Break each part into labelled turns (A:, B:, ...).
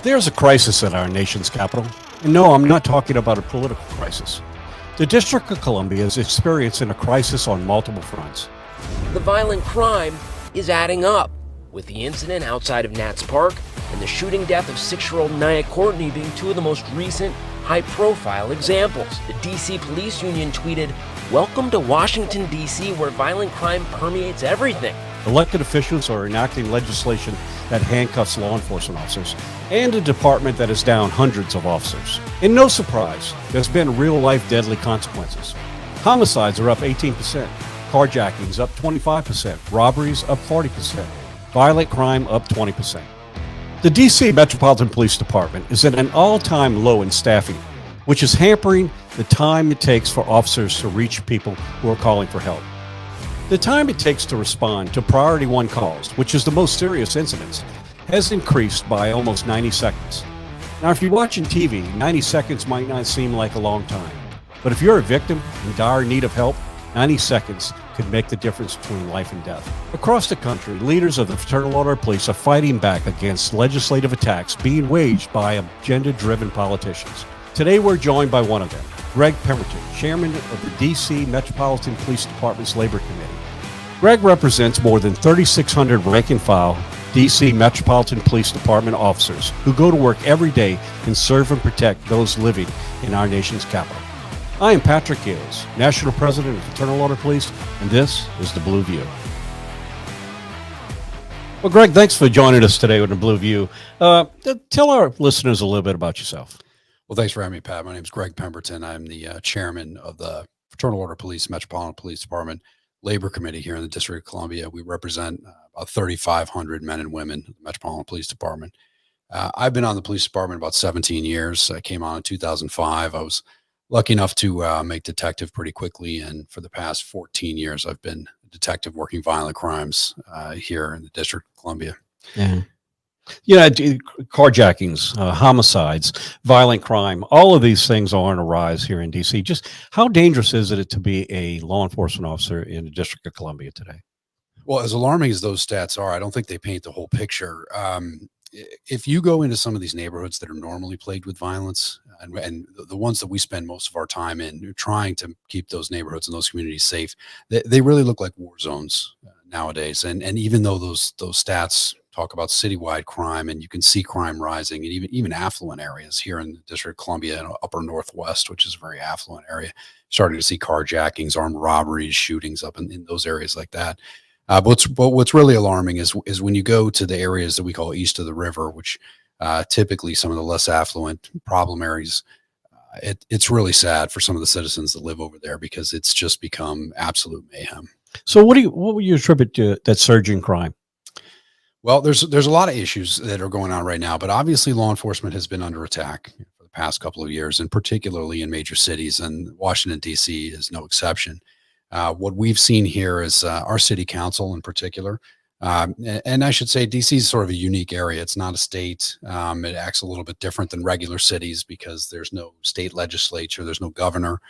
A: There's a crisis at our nation's capital. And no, I'm not talking about a political crisis. The District of Columbia is experiencing a crisis on multiple fronts.
B: The violent crime is adding up, with the incident outside of Nats Park and the shooting death of 6-year-old Nia Courtney being two of the most recent high-profile examples. The D.C. Police Union tweeted, "Welcome to Washington, D.C., where violent crime permeates everything."
A: Elected officials are enacting legislation that handcuffs law enforcement officers, and a department that is down hundreds of officers. And no surprise, there's been real-life deadly consequences. Homicides are up 18%, carjackings up 25%, robberies up 40%, violent crime up 20%. The D.C. Metropolitan Police Department is at an all-time low in staffing, which is hampering the time it takes for officers to reach people who are calling for help. The time it takes to respond to Priority 1 calls, which is the most serious incidents, has increased by almost 90 seconds. Now, if you're watching TV, 90 seconds might not seem like a long time. But if you're a victim in dire need of help, 90 seconds could make the difference between life and death. Across the country, leaders of the Fraternal Order of Police are fighting back against legislative attacks being waged by agenda-driven politicians. Today, we're joined by one of them, Gregg Pemberton, chairman of the D.C. Metropolitan Police Department's Labor Committee. Gregg represents more than 3,600 rank-and-file D.C. Metropolitan Police Department officers who go to work every day and serve and protect those living in our nation's capital. I am Patrick Gills, National President of Fraternal Order Police, and this is The Blue View. Well, Gregg, thanks for joining us today with The Blue View. Tell our listeners a little bit about yourself.
C: Well, thanks for having me, Pat. My name is Gregg Pemberton. I'm the chairman of the Fraternal Order Police Metropolitan Police Department Labor Committee here in the District of Columbia. We represent about 3,500 men and women in the Metropolitan Police Department. I've been on the police department about 17 years. I came on in 2005. I was lucky enough to make detective pretty quickly, and for the past 14 years, I've been a detective working violent crimes here in the District of Columbia.
A: Yeah. Carjackings, homicides, violent crime, all of these things are on a rise here in D.C. Just how dangerous is it to be a law enforcement officer in the District of Columbia today?
C: Well, as alarming as those stats are, I don't think they paint the whole picture. If you go into some of these neighborhoods that are normally plagued with violence, and the ones that we spend most of our time in, trying to keep those neighborhoods and those communities safe, they really look like war zones nowadays. And even though those stats talk about citywide crime, and you can see crime rising in even affluent areas here in the District of Columbia and upper Northwest, which is a very affluent area, starting to see carjackings, armed robberies, shootings up in those areas like that. But what's really alarming is when you go to the areas that we call east of the river, which typically some of the less affluent problem areas, it's really sad for some of the citizens that live over there, because it's just become absolute mayhem.
A: So what would you attribute to that surge in crime?
C: Well, there's a lot of issues that are going on right now, but obviously law enforcement has been under attack for the past couple of years, and particularly in major cities, and Washington, D.C. is no exception. What we've seen here is our city council in particular, and I should say D.C. is sort of a unique area. It's not a state. It acts a little bit different than regular cities because there's no state legislature, there's no governor.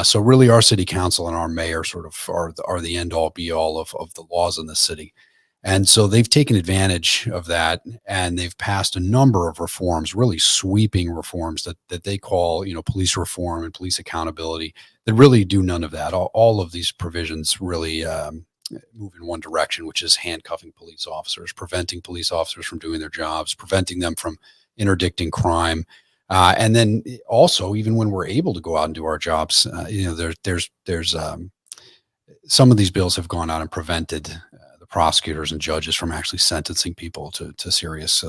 C: So really our city council and our mayor sort of are the end all be all of the laws in the city. And so they've taken advantage of that, and they've passed a number of reforms, really sweeping reforms that they call, police reform and police accountability, that really do none of that. All of these provisions really move in one direction, which is handcuffing police officers, preventing police officers from doing their jobs, preventing them from interdicting crime. And then also, even when we're able to go out and do our jobs, there's some of these bills have gone out and prevented prosecutors and judges from actually sentencing people to serious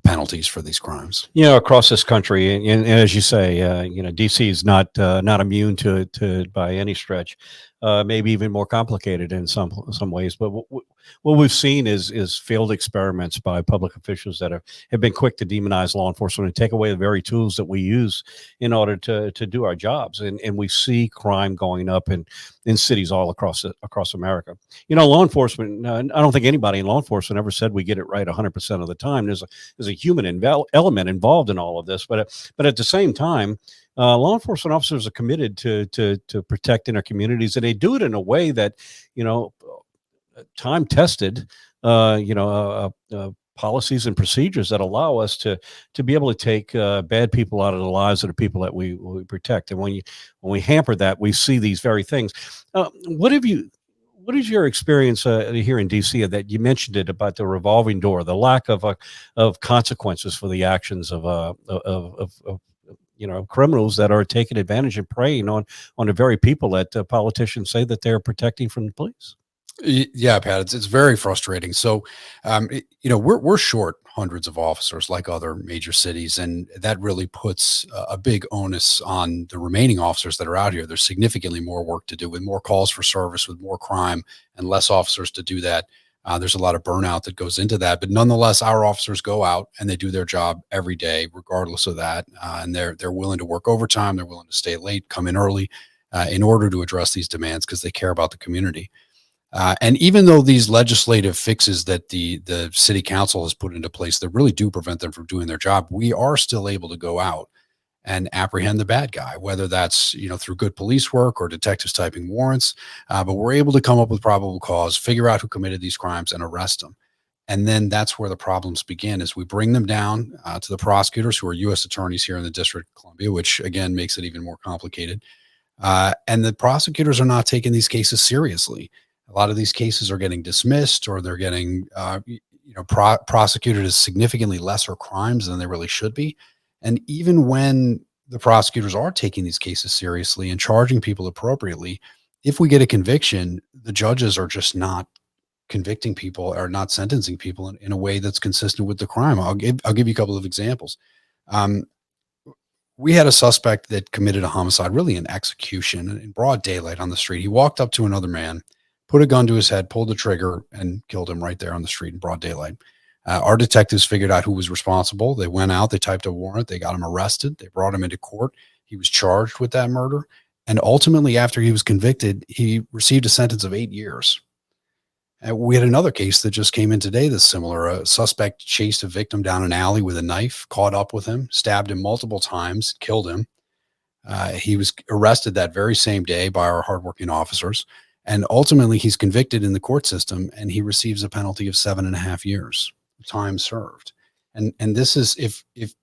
C: penalties for these crimes.
A: Across this country, and as you say, DC is not immune to it by any stretch. Maybe even more complicated in some ways. But what we've seen is failed experiments by public officials that have been quick to demonize law enforcement and take away the very tools that we use in order to do our jobs. And we see crime going up in cities all across America. Law enforcement, I don't think anybody in law enforcement ever said we get it right 100% of the time. There's a human element involved in all of this. But at the same time, law enforcement officers are committed to protecting our communities, and they do it in a way that, time tested, policies and procedures that allow us to be able to take bad people out of the lives of the people that we protect. And when we hamper that, we see these very things. What have you? What is your experience here in DC? That you mentioned it about the revolving door, the lack of consequences for the actions of criminals that are taking advantage and preying on the very people that politicians say that they're protecting from the police.
C: Yeah, Pat, it's very frustrating. So, we're short hundreds of officers like other major cities, and that really puts a big onus on the remaining officers that are out here. There's significantly more work to do with more calls for service, with more crime, and less officers to do that. There's a lot of burnout that goes into that, but nonetheless, our officers go out and they do their job every day, regardless of that, and they're willing to work overtime. They're willing to stay late, come in early, in order to address these demands because they care about the community. And even though these legislative fixes that the city council has put into place that really do prevent them from doing their job, we are still able to go out and apprehend the bad guy, whether that's through good police work or detectives typing warrants. But we're able to come up with probable cause, figure out who committed these crimes, and arrest them. And then that's where the problems begin, is we bring them down to the prosecutors, who are U.S. attorneys here in the District of Columbia, which again makes it even more complicated. And the prosecutors are not taking these cases seriously. A lot of these cases are getting dismissed, or they're getting prosecuted as significantly lesser crimes than they really should be. And even when the prosecutors are taking these cases seriously and charging people appropriately, if we get a conviction, the judges are just not convicting people or not sentencing people in a way that's consistent with the crime. I'll give you a couple of examples. We had a suspect that committed a homicide, really an execution, in broad daylight on the street. He walked up to another man, put a gun to his head, pulled the trigger, and killed him right there on the street in broad daylight. Our detectives figured out who was responsible. They went out, they typed a warrant, they got him arrested, they brought him into court. He was charged with that murder. And ultimately, after he was convicted, he received a sentence of 8 years. We had another case that just came in today that's similar. A suspect chased a victim down an alley with a knife, caught up with him, stabbed him multiple times, killed him. He was arrested that very same day by our hardworking officers. And ultimately, he's convicted in the court system, and he receives a penalty of 7.5 years, time served. And this is, if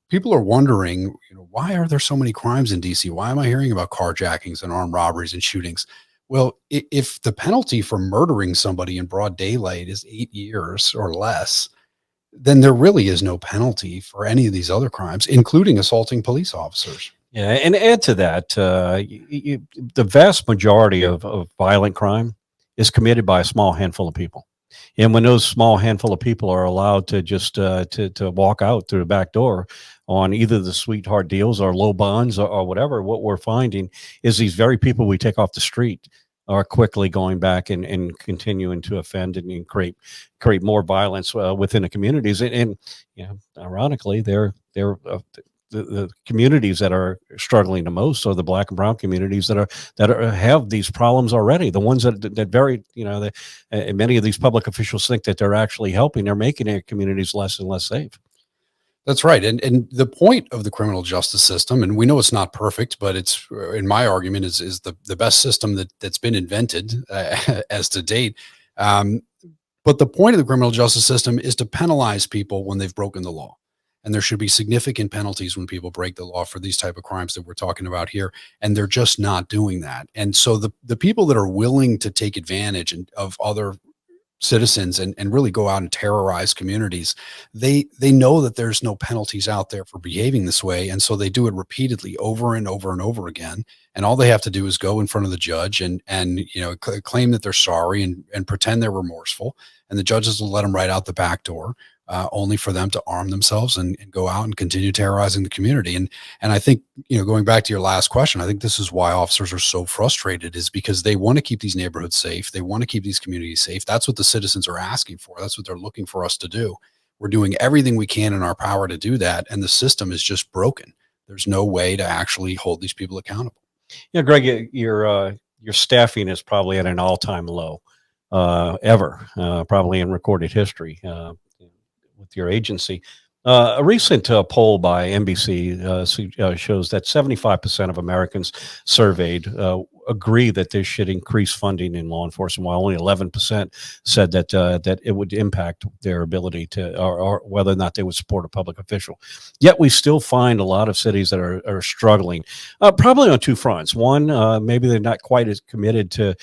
C: people are wondering, why are there so many crimes in DC? Why am I hearing about carjackings and armed robberies and shootings? Well, if the penalty for murdering somebody in broad daylight is 8 years or less, then there really is no penalty for any of these other crimes, including assaulting police officers.
A: Yeah, and add to that, the vast majority of violent crime is committed by a small handful of people. And when those small handful of people are allowed to just to walk out through the back door on either the sweetheart deals or low bonds or whatever, what we're finding is these very people we take off the street are quickly going back and continuing to offend and create more violence within the communities. And ironically, they're the communities that are struggling the most are the Black and brown communities that have these problems already. The ones that very, many of these public officials think that they're actually helping. They're making their communities less and less safe.
C: That's right. And the point of the criminal justice system, and we know it's not perfect, but it's, in my argument, is the best system that's been invented as to date. But the point of the criminal justice system is to penalize people when they've broken the law. And there should be significant penalties when people break the law for these type of crimes that we're talking about here. And they're just not doing that. And so the people that are willing to take advantage of other citizens and really go out and terrorize communities, they know that there's no penalties out there for behaving this way. And so they do it repeatedly over and over and over again. And all they have to do is go in front of the judge and claim that they're sorry and pretend they're remorseful. And the judges will let them right out the back door. Only for them to arm themselves and go out and continue terrorizing the community. And I think, going back to your last question, I think this is why officers are so frustrated, is because they want to keep these neighborhoods safe. They want to keep these communities safe. That's what the citizens are asking for. That's what they're looking for us to do. We're doing everything we can in our power to do that. And the system is just broken. There's no way to actually hold these people accountable.
A: Yeah, Greg, your staffing is probably at an all-time low ever, probably in recorded history. With your agency. A recent poll by NBC shows that 75% of Americans surveyed agree that this should increase funding in law enforcement, while only 11% said that it would impact their ability to, or whether or not they would support a public official. Yet we still find a lot of cities that are struggling, probably on two fronts. One, maybe they're not quite as committed to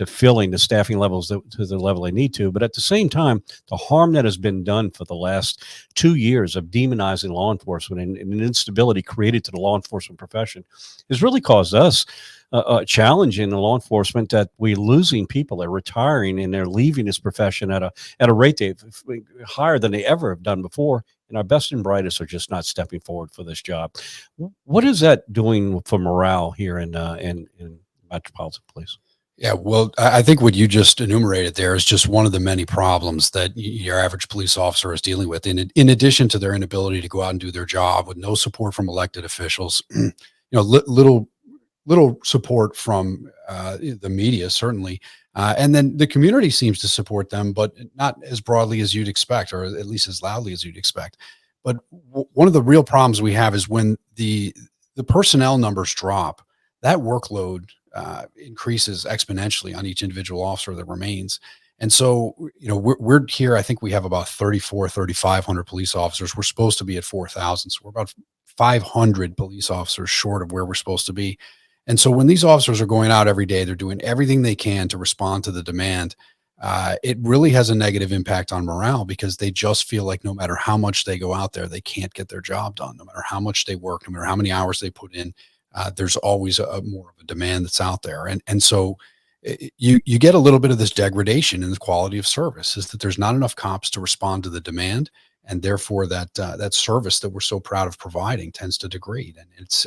A: filling the staffing levels to the level they need to, but at the same time, the harm that has been done for the last 2 years of demonizing law enforcement and an instability created to the law enforcement profession has really caused us a challenge in the law enforcement, that we're losing people. They're retiring and they're leaving this profession at a rate higher than they ever have done before. And our best and brightest are just not stepping forward for this job. What is that doing for morale here in Metropolitan Police?
C: Yeah, well, I think what you just enumerated there is just one of the many problems that your average police officer is dealing with. In addition to their inability to go out and do their job with no support from elected officials, little support from the media, certainly. And then the community seems to support them, but not as broadly as you'd expect, or at least as loudly as you'd expect. But one of the real problems we have is when the personnel numbers drop, that workload increases exponentially on each individual officer that remains. And so, we're here. I think we have about 3,500 police officers. We're supposed to be at 4,000. So we're about 500 police officers short of where we're supposed to be. And so when these officers are going out every day, they're doing everything they can to respond to the demand. It really has a negative impact on morale, because they just feel like no matter how much they go out there, they can't get their job done. No matter how much they work, no matter how many hours they put in, there's always more of a demand that's out there. And so you get a little bit of this degradation in the quality of service, is that there's not enough cops to respond to the demand. And therefore that service that we're so proud of providing tends to degrade. And it's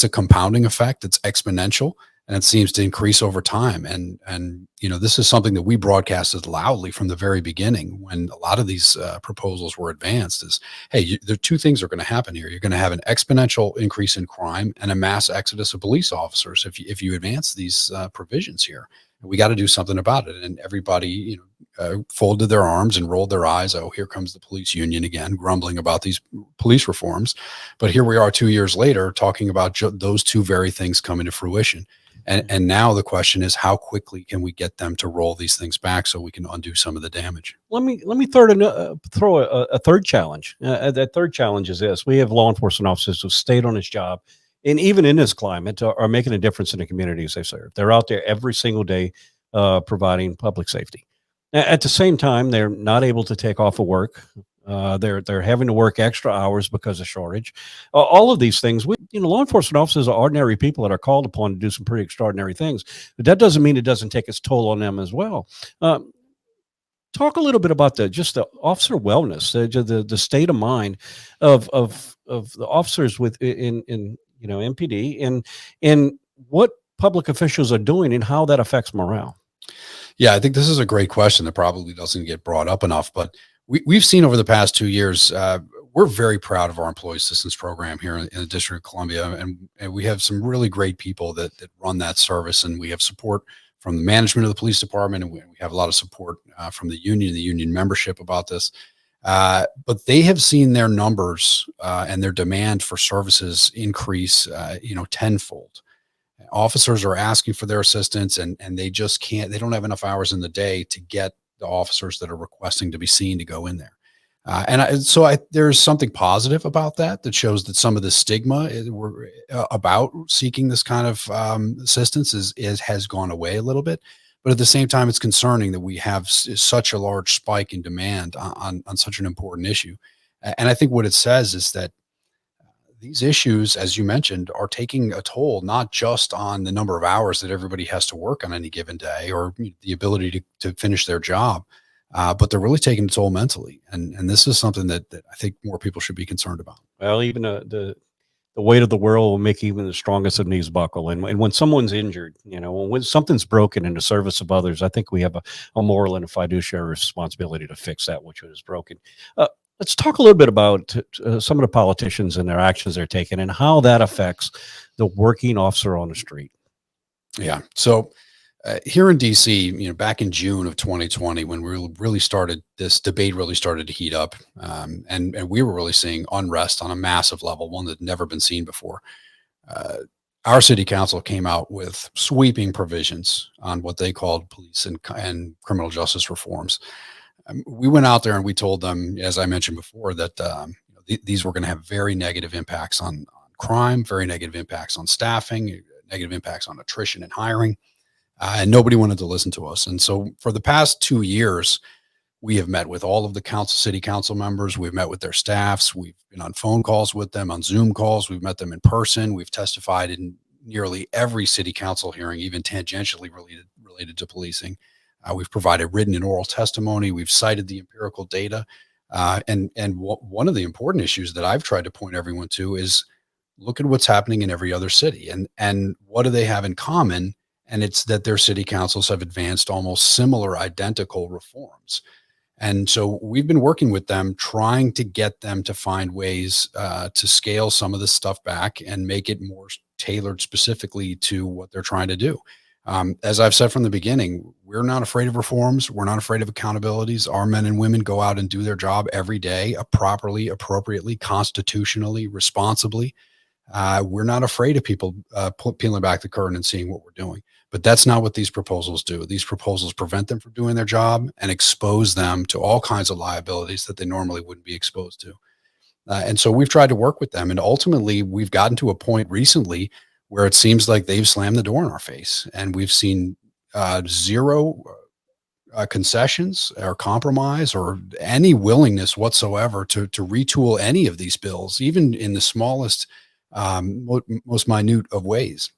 C: a compounding effect. It's exponential, and it seems to increase over time. And this is something that we broadcasted loudly from the very beginning when a lot of these proposals were advanced. Is, hey, there are two things are going to happen here. You're going to have an exponential increase in crime and a mass exodus of police officers if you advance these provisions here. We got to do something about it. And everybody, folded their arms and rolled their eyes. Oh, here comes the police union again, grumbling about these police reforms. But here we are 2 years later talking about those two very things coming to fruition. And now the question is, how quickly can we get them to roll these things back so we can undo some of the damage?
A: Let me throw a third challenge. That third challenge is this: we have law enforcement officers who stayed on his job, and even in this climate, are making a difference in the communities they serve. They're out there every single day, providing public safety. At the same time, they're not able to take off of work. They're having to work extra hours because of shortage. All of these things, law enforcement officers are ordinary people that are called upon to do some pretty extraordinary things. But that doesn't mean it doesn't take its toll on them as well. Talk a little bit about the officer wellness, the state of mind of the officers in MPD, and what public officials are doing and how that affects morale.
C: Yeah, I think this is a great question that probably doesn't get brought up enough, but we've seen over the past 2 years, we're very proud of our employee assistance program here in the District of Columbia. And we have some really great people that run that service. And we have support from the management of the police department. And we have a lot of support from the union membership about this. But they have seen their numbers and their demand for services increase, tenfold. Officers are asking for their assistance, and they just can't. They don't have enough hours in the day to get the officers that are requesting to be seen to go in there. So there's something positive about that shows that some of the stigma about seeking this kind of assistance has gone away a little bit. But at the same time, it's concerning that we have such a large spike in demand on such an important issue. And I think what it says is that these issues, as you mentioned, are taking a toll, not just on the number of hours that everybody has to work on any given day or the ability to finish their job, but they're really taking a toll mentally. And this is something that I think more people should be concerned about.
A: Well, even the weight of the world will make even the strongest of knees buckle. And when someone's injured, when something's broken in the service of others, I think we have a moral and a fiduciary responsibility to fix that which is broken. Let's talk a little bit about some of the politicians and their actions they're taking and how that affects the working officer on the street.
C: Yeah. So here in DC, back in June of 2020, when this debate really started to heat up, and we were really seeing unrest on a massive level, one that had never been seen before. our city council came out with sweeping provisions on what they called police and criminal justice reforms. We went out there and we told them, as I mentioned before, that these were going to have very negative impacts on crime, very negative impacts on staffing, negative impacts on attrition and hiring. And nobody wanted to listen to us. And so for the past 2 years, we have met with all of the city council members. We've met with their staffs. We've been on phone calls with them, on Zoom calls. We've met them in person. We've testified in nearly every city council hearing, even tangentially related to policing. We've provided written and oral testimony. We've cited the empirical data. One of the important issues that I've tried to point everyone to is look at what's happening in every other city, and what do they have in common? And it's that their city councils have advanced almost similar, identical reforms. And so we've been working with them, trying to get them to find ways to scale some of this stuff back and make it more tailored specifically to what they're trying to do. As I've said from the beginning, we're not afraid of reforms. We're not afraid of accountabilities. Our men and women go out and do their job every day, properly, appropriately, constitutionally, responsibly. We're not afraid of people peeling back the curtain and seeing what we're doing. But that's not what these proposals do. These proposals prevent them from doing their job and expose them to all kinds of liabilities that they normally wouldn't be exposed to. And so we've tried to work with them. And ultimately, we've gotten to a point recently where it seems like they've slammed the door in our face. And we've seen zero concessions or compromise or any willingness whatsoever to retool any of these bills, even in the smallest, most minute of ways.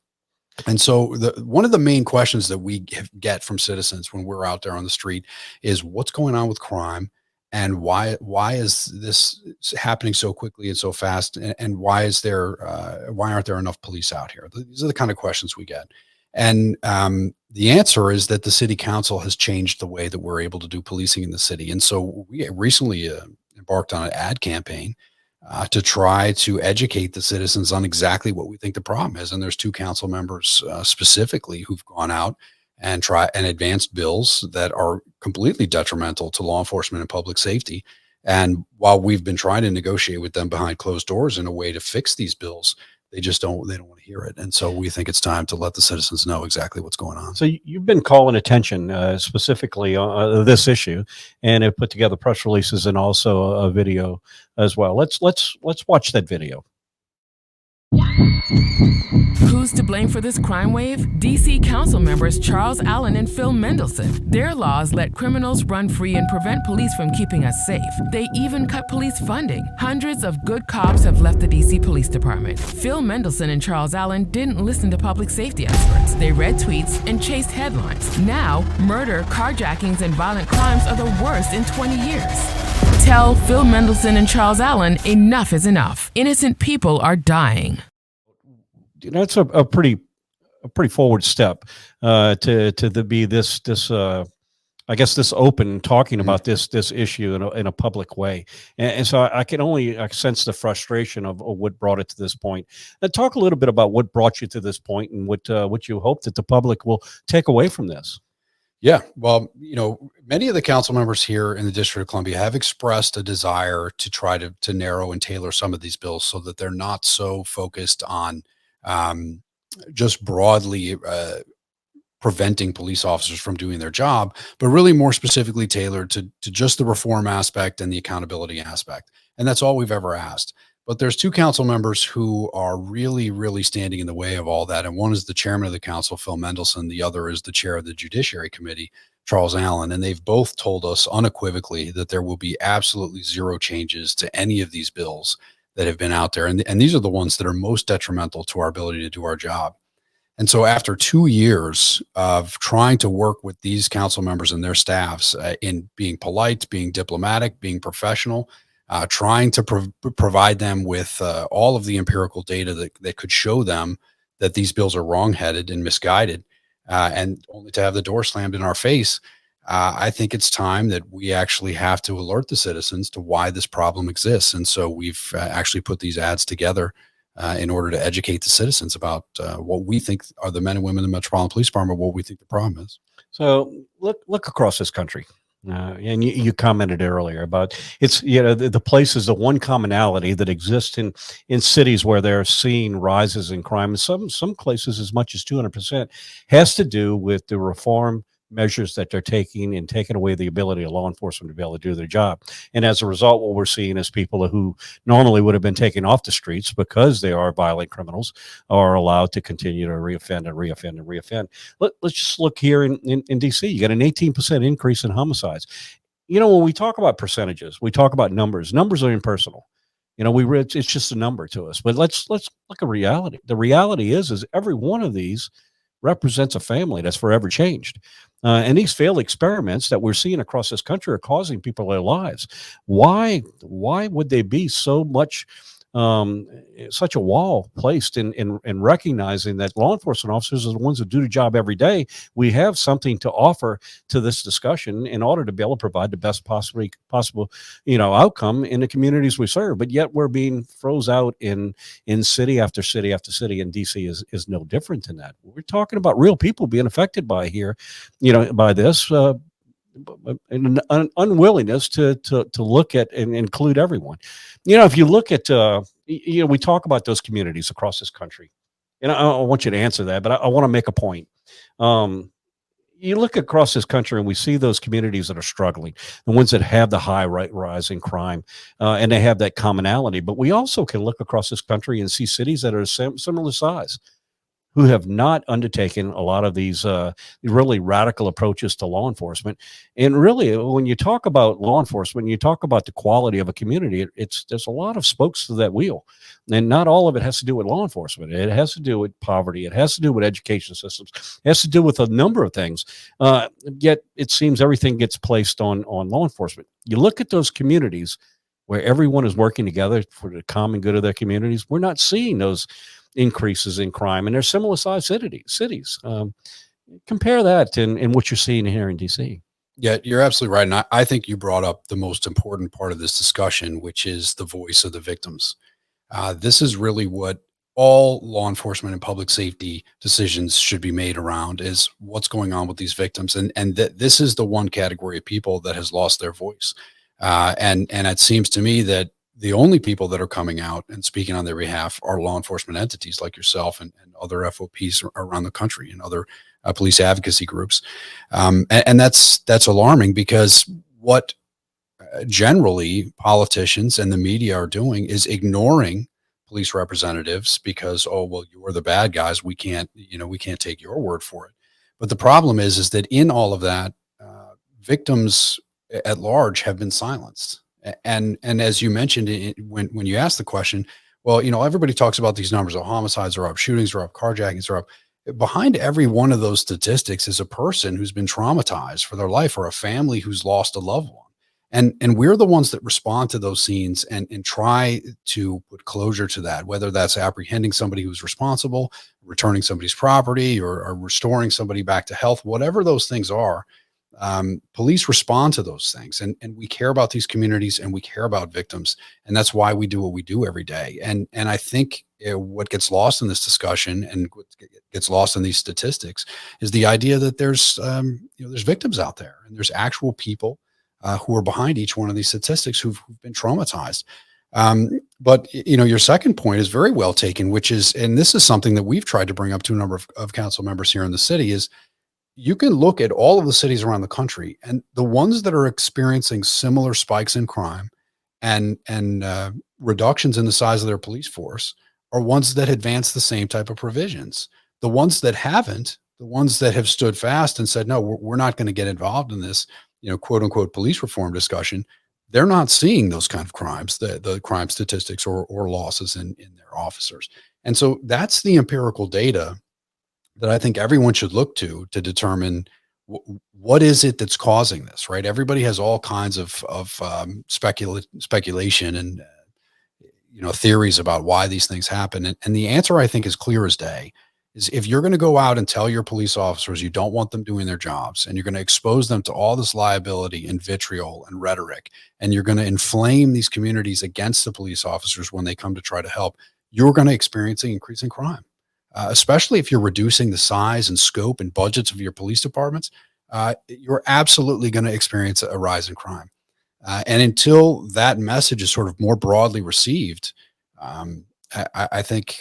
C: And so one of the main questions that we get from citizens when we're out there on the street is what's going on with crime, and why is this happening so quickly and so fast, and why aren't there enough police out here? These are the kind of questions we get. And the answer is that the city council has changed the way that we're able to do policing in the city. And so we recently embarked on an ad campaign to try to educate the citizens on exactly what we think the problem is. And there's 2 council members specifically who've gone out and advanced bills that are completely detrimental to law enforcement and public safety. And while we've been trying to negotiate with them behind closed doors in a way to fix these bills, they don't want to hear it. And so we think it's time to let the citizens know exactly what's going on.
A: So you've been calling attention specifically on this issue, and have put together press releases and also a video as well. Let's watch that video.
D: Who's to blame for this crime wave? D.C. council members Charles Allen and Phil Mendelson. Their laws let criminals run free and prevent police from keeping us safe. They even cut police funding. Hundreds of good cops have left the D.C. Police Department. Phil Mendelson and Charles Allen didn't listen to public safety experts. They read tweets and chased headlines. Now, murder, carjackings, and violent crimes are the worst in 20 years. Tell Phil Mendelson and Charles Allen enough is enough. Innocent people are dying.
A: That's a pretty forward step to be this I guess this open talking about this issue in a public way, and so I can only sense the frustration of what brought it to this point. And talk a little bit about what brought you to this point and what you hope that the public will take away from this.
C: Yeah, well, many of the council members here in the District of Columbia have expressed a desire to try to narrow and tailor some of these bills so that they're not so focused on just broadly preventing police officers from doing their job, but really more specifically tailored to just the reform aspect and the accountability aspect. And that's all we've ever asked. But there's 2 council members who are really, really standing in the way of all that. And one is the chairman of the council, Phil Mendelson. The other is the chair of the Judiciary Committee, Charles Allen. And they've both told us unequivocally that there will be absolutely zero changes to any of these bills that have been out there. And these are the ones that are most detrimental to our ability to do our job. And so after 2 years of trying to work with these council members and their staffs in being polite, being diplomatic, being professional, trying to provide them with all of the empirical data that could show them that these bills are wrongheaded and misguided, and only to have the door slammed in our face, I think it's time that we actually have to alert the citizens to why this problem exists. And so we've actually put these ads together in order to educate the citizens about what we think are the men and women in the Metropolitan Police Department, what we think the problem is.
A: So look across this country. And you commented earlier about it's, the place is the one commonality that exists in cities where they're seeing rises in crime. And some places as much as 200% has to do with the reform measures that they're taking and taking away the ability of law enforcement to be able to do their job. And as a result, what we're seeing is people who normally would have been taken off the streets because they are violent criminals are allowed to continue to reoffend and reoffend and reoffend. Let's just look here in DC. You got an 18% increase in homicides. When we talk about percentages, we talk about numbers. Numbers are impersonal. It's just a number to us. But let's look at reality. The reality is every one of these represents a family that's forever changed. And these failed experiments that we're seeing across this country are causing people their lives. Why would they be so much such a wall placed in recognizing that law enforcement officers are the ones who do the job every day? We have something to offer to this discussion in order to be able to provide the best possible outcome in the communities we serve. But yet we're being froze out in city after city after city, and DC is no different than that. We're talking about real people being affected by by this. An unwillingness to look at and include everyone. If you look at, we talk about those communities across this country, and I want you to answer that, but I want to make a point. You look across this country and we see those communities that are struggling, the ones that have the high rise in crime, and they have that commonality. But we also can look across this country and see cities that are similar size, who have not undertaken a lot of these really radical approaches to law enforcement. And really, when you talk about law enforcement, you talk about the quality of a community, there's a lot of spokes to that wheel. And not all of it has to do with law enforcement. It has to do with poverty. It has to do with education systems. It has to do with a number of things. Yet it seems everything gets placed on law enforcement. You look at those communities where everyone is working together for the common good of their communities, we're not seeing those increases in crime, and they're similar sized cities. Compare that in what you're seeing here in DC.
C: Yeah, you're absolutely right. And I think you brought up the most important part of this discussion, which is the voice of the victims. This is really what all law enforcement and public safety decisions should be made around, is what's going on with these victims. And this is the one category of people that has lost their voice. And it seems to me that the only people that are coming out and speaking on their behalf are law enforcement entities like yourself and other FOPs around the country and other police advocacy groups. And that's alarming, because what generally politicians and the media are doing is ignoring police representatives because, oh, well, you're the bad guys. We can't take your word for it. But the problem is that in all of that, victims at large have been silenced. And as you mentioned when you asked the question, well, everybody talks about these numbers. Homicides are up, shootings are up, carjackings are up. Behind every one of those statistics is a person who's been traumatized for their life, or a family who's lost a loved one. And we're the ones that respond to those scenes and try to put closure to that, whether that's apprehending somebody who's responsible, returning somebody's property, or restoring somebody back to health, whatever those things are. Police respond to those things, and we care about these communities, and we care about victims. And that's why we do what we do every day. And I think what gets lost in this discussion and what gets lost in these statistics is the idea that there's victims out there, and there's actual people who are behind each one of these statistics who've been traumatized. But your second point is very well taken, which is, and this is something that we've tried to bring up to a number of council members here in the city, is you can look at all of the cities around the country, and the ones that are experiencing similar spikes in crime and reductions in the size of their police force are ones that advance the same type of provisions. The ones that haven't, the ones that have stood fast and said, no, we're not going to get involved in this, quote unquote, police reform discussion, they're not seeing those kind of crimes, the crime statistics or losses in their officers. And so that's the empirical data that I think everyone should look to determine what is it that's causing this, right? Everybody has all kinds of speculation and theories about why these things happen. And the answer, I think, is clear as day, is if you're going to go out and tell your police officers you don't want them doing their jobs, and you're going to expose them to all this liability and vitriol and rhetoric, and you're going to inflame these communities against the police officers when they come to try to help, you're going to experience an increase in crime. Especially if you're reducing the size and scope and budgets of your police departments, you're absolutely going to experience a rise in crime. And until that message is sort of more broadly received, I think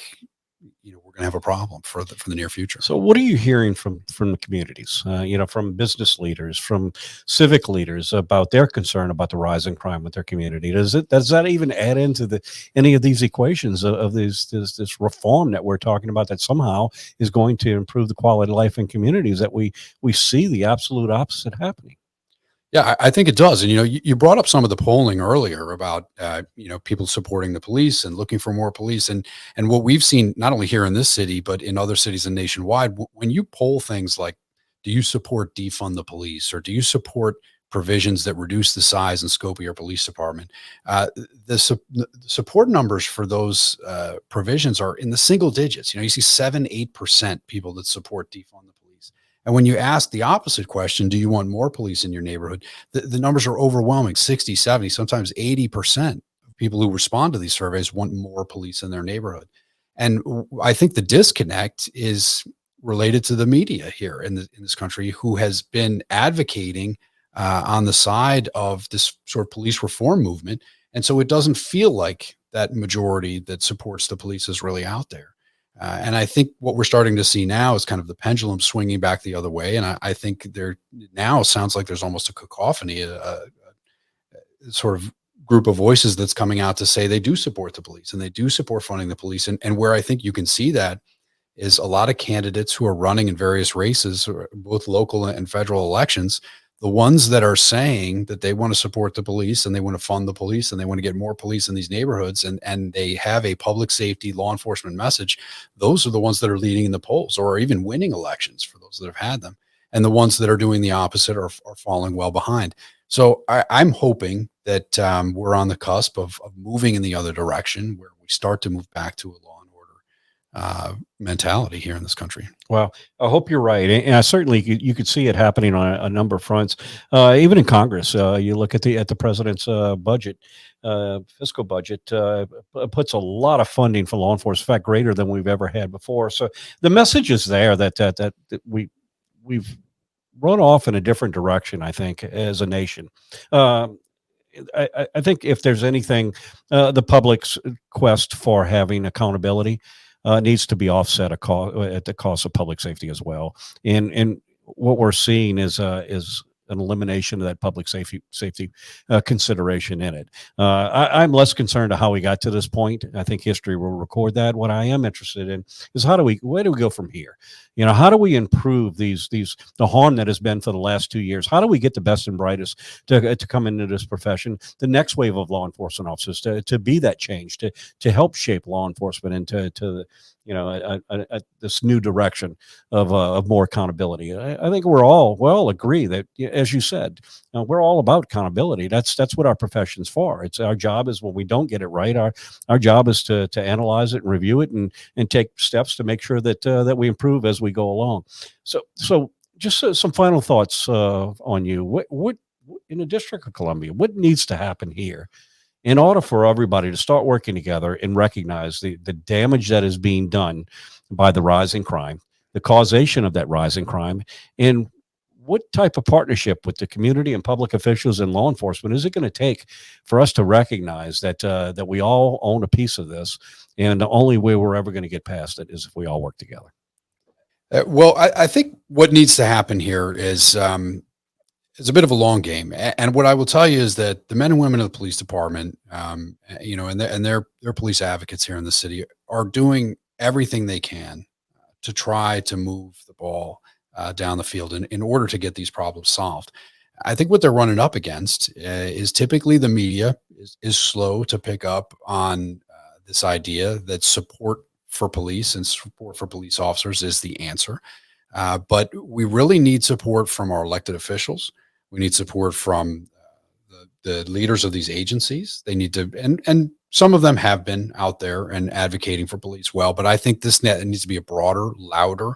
C: we're going to have a problem for the near future.
A: So, what are you hearing from the communities? From business leaders, from civic leaders about their concern about the rise in crime with their community. Does that even add into any of these equations of this reform that we're talking about that somehow is going to improve the quality of life in communities that we see the absolute opposite happening?
C: Yeah, I think it does. And, you brought up some of the polling earlier about, people supporting the police and looking for more police. And what we've seen, not only here in this city, but in other cities and nationwide, when you poll things like, do you support defund the police, or do you support provisions that reduce the size and scope of your police department? The support numbers for those provisions are in the single digits. You see 7-8% people that support defund the police. And when you ask the opposite question, do you want more police in your neighborhood? The numbers are overwhelming, 60, 70, sometimes 80% of people who respond to these surveys want more police in their neighborhood. And I think the disconnect is related to the media here in this country, who has been advocating on the side of this sort of police reform movement. And so it doesn't feel like that majority that supports the police is really out there. And I think what we're starting to see now is kind of the pendulum swinging back the other way. And I think there now sounds like there's almost a cacophony, a sort of group of voices that's coming out to say they do support the police and they do support funding the police. And where I think you can see that is a lot of candidates who are running in various races, both local and federal elections. The ones that are saying that they want to support the police and they want to fund the police and they want to get more police in these neighborhoods, and they have a public safety law enforcement message, those are the ones that are leading in the polls or even winning elections for those that have had them. And the ones that are doing the opposite are falling well behind. So I'm hoping that we're on the cusp of moving in the other direction, where we start to move back to a law and order mentality here in this country.
A: Well, I hope you're right, and certainly you could see it happening on a number of fronts, even in Congress. You look at the president's budget, fiscal budget, puts a lot of funding for law enforcement, in fact, greater than we've ever had before. So the message is there that we've run off in a different direction, I think, as a nation. I think if there's anything, the public's quest for having accountability needs to be offset at the cost of public safety as well. And what we're seeing is an elimination of that public safety consideration in it. I'm less concerned to how we got to this point. I think history will record that. What I am interested in is where do we go from here? How do we improve the harm that has been for the last 2 years? How do we get the best and brightest to come into this profession, the next wave of law enforcement officers to be that change, to help shape law enforcement into this new direction of more accountability. I think we all agree that, as you said, we're all about accountability. That's what our profession's for. It's our job is when we don't get it right. Our job is to analyze it and review it and take steps to make sure that we improve as we go along. So just some final thoughts on you. What in the District of Columbia, what needs to happen here in order for everybody to start working together and recognize the damage that is being done by the rising crime, the causation of that rising crime, and what type of partnership with the community and public officials and law enforcement is it going to take for us to recognize that we all own a piece of this, and the only way we're ever going to get past it is if we all work together?
C: Well, I think what needs to happen here is it's a bit of a long game. And what I will tell you is that the men and women of the police department, and their police advocates here in the city are doing everything they can to try to move the ball down the field in order to get these problems solved. I think what they're running up against is typically the media is slow to pick up on this idea that support for police and support for police officers is the answer. But we really need support from our elected officials. We need support from the leaders of these agencies. They need to, and some of them have been out there and advocating for police well, but I think this needs to be a broader, louder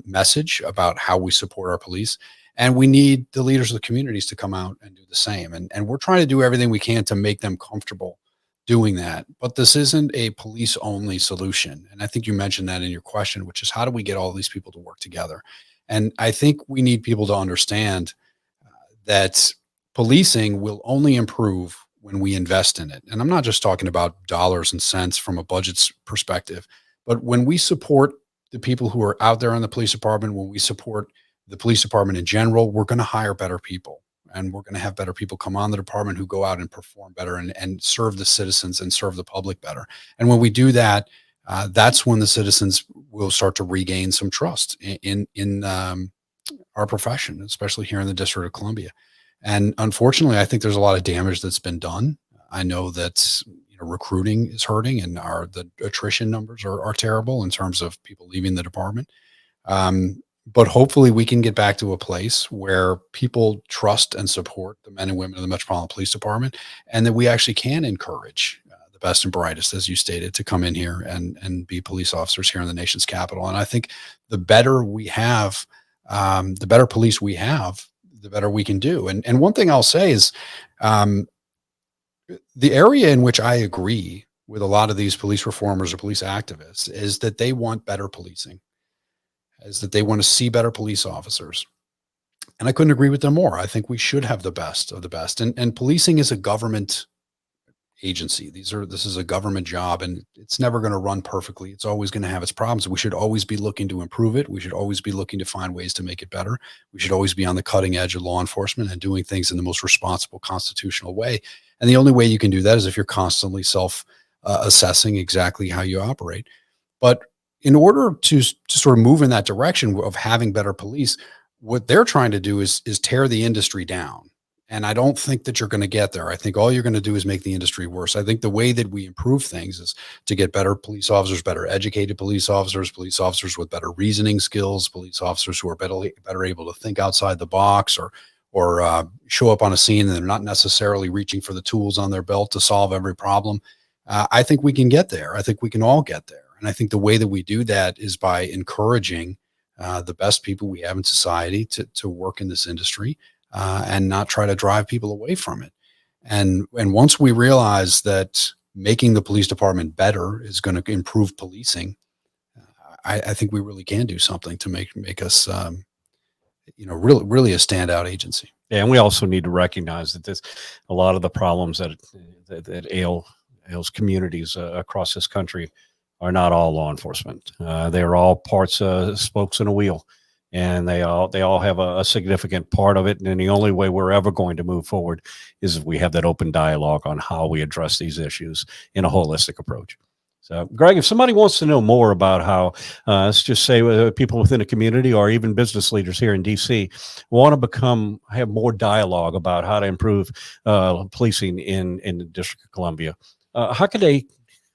C: message about how we support our police. And we need the leaders of the communities to come out and do the same. And we're trying to do everything we can to make them comfortable doing that. But this isn't a police only solution. And I think you mentioned that in your question, which is how do we get all these people to work together? And I think we need people to understand that policing will only improve when we invest in it. And I'm not just talking about dollars and cents from a budget's perspective, but when we support the people who are out there in the police department, when we support the police department in general, we're going to hire better people, and we're going to have better people come on the department who go out and perform better and serve the citizens and serve the public better. And when we do that, that's when the citizens will start to regain some trust in our profession, especially here in the District of Columbia. And unfortunately, I think there's a lot of damage that's been done. I know that recruiting is hurting, and the attrition numbers are terrible in terms of people leaving the department. But hopefully we can get back to a place where people trust and support the men and women of the Metropolitan Police Department, and that we actually can encourage the best and brightest, as you stated, to come in here and be police officers here in the nation's capital. And I think the better we have, the better police we have, the better we can do. And one thing I'll say is the area in which I agree with a lot of these police reformers or police activists is that they want better policing, is that they want to see better police officers. And I couldn't agree with them more. I think we should have the best of the best. And policing is a government agency. This is a government job, and it's never going to run perfectly. It's always going to have its problems. We should always be looking to improve it. We should always be looking to find ways to make it better. We should always be on the cutting edge of law enforcement and doing things in the most responsible, constitutional way. And the only way you can do that is if you're constantly assessing exactly how you operate. But in order to sort of move in that direction of having better police, what they're trying to do is tear the industry down. And I don't think that you're going to get there. I think all you're going to do is make the industry worse. I think the way that we improve things is to get better police officers, better educated police officers with better reasoning skills, police officers who are better able to think outside the box, or show up on a scene and they're not necessarily reaching for the tools on their belt to solve every problem. I think we can get there. I think we can all get there. And I think the way that we do that is by encouraging the best people we have in society to work in this industry, and not try to drive people away from it. And once we realize that making the police department better is going to improve policing, I think we really can do something to make us, really a standout agency.
A: Yeah, and we also need to recognize that a lot of the problems that ails communities across this country are not all law enforcement. They're all parts, spokes in a wheel. And they all have a significant part of it. And the only way we're ever going to move forward is if we have that open dialogue on how we address these issues in a holistic approach. So, Greg, if somebody wants to know more about how, let's just say people within a community or even business leaders here in D.C. want to have more dialogue about how to improve policing in the District of Columbia, how can they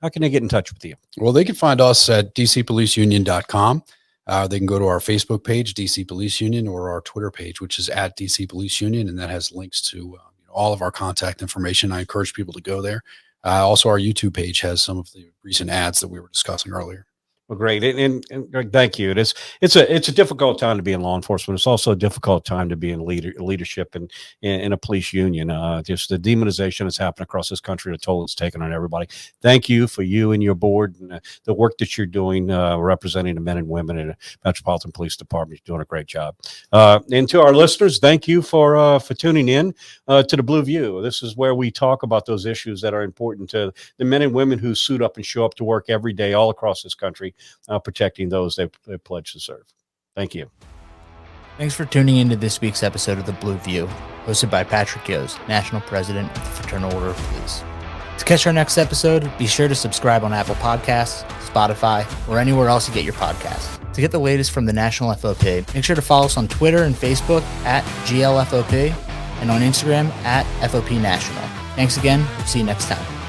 A: get in touch with you?
C: Well, they can find us at dcpoliceunion.com. They can go to our Facebook page, DC Police Union, or our Twitter page, which is at DC Police Union, and that has links to all of our contact information. I encourage people to go there. Also, our YouTube page has some of the recent ads that we were discussing earlier.
A: Well, great. And Greg, thank you. It's a difficult time to be in law enforcement. It's also a difficult time to be in leadership and in a police union. Just the demonization that's happened across this country, the toll it's taken on everybody. Thank you for you and your board and the work that you're doing, representing the men and women in the Metropolitan Police Department. You're doing a great job. And to our listeners, thank you for tuning in to the Blue View. This is where we talk about those issues that are important to the men and women who suit up and show up to work every day all across this country, protecting those they pledge to serve. Thank you.
E: Thanks for tuning into this week's episode of The Blue View, hosted by Patrick Yost, National President of the Fraternal Order of Police. To catch our next episode, be sure to subscribe on Apple Podcasts, Spotify, or anywhere else you get your podcasts. To get the latest from the National FOP, make sure to follow us on Twitter and Facebook at GLFOP and on Instagram at FOP National. Thanks again. See you next time.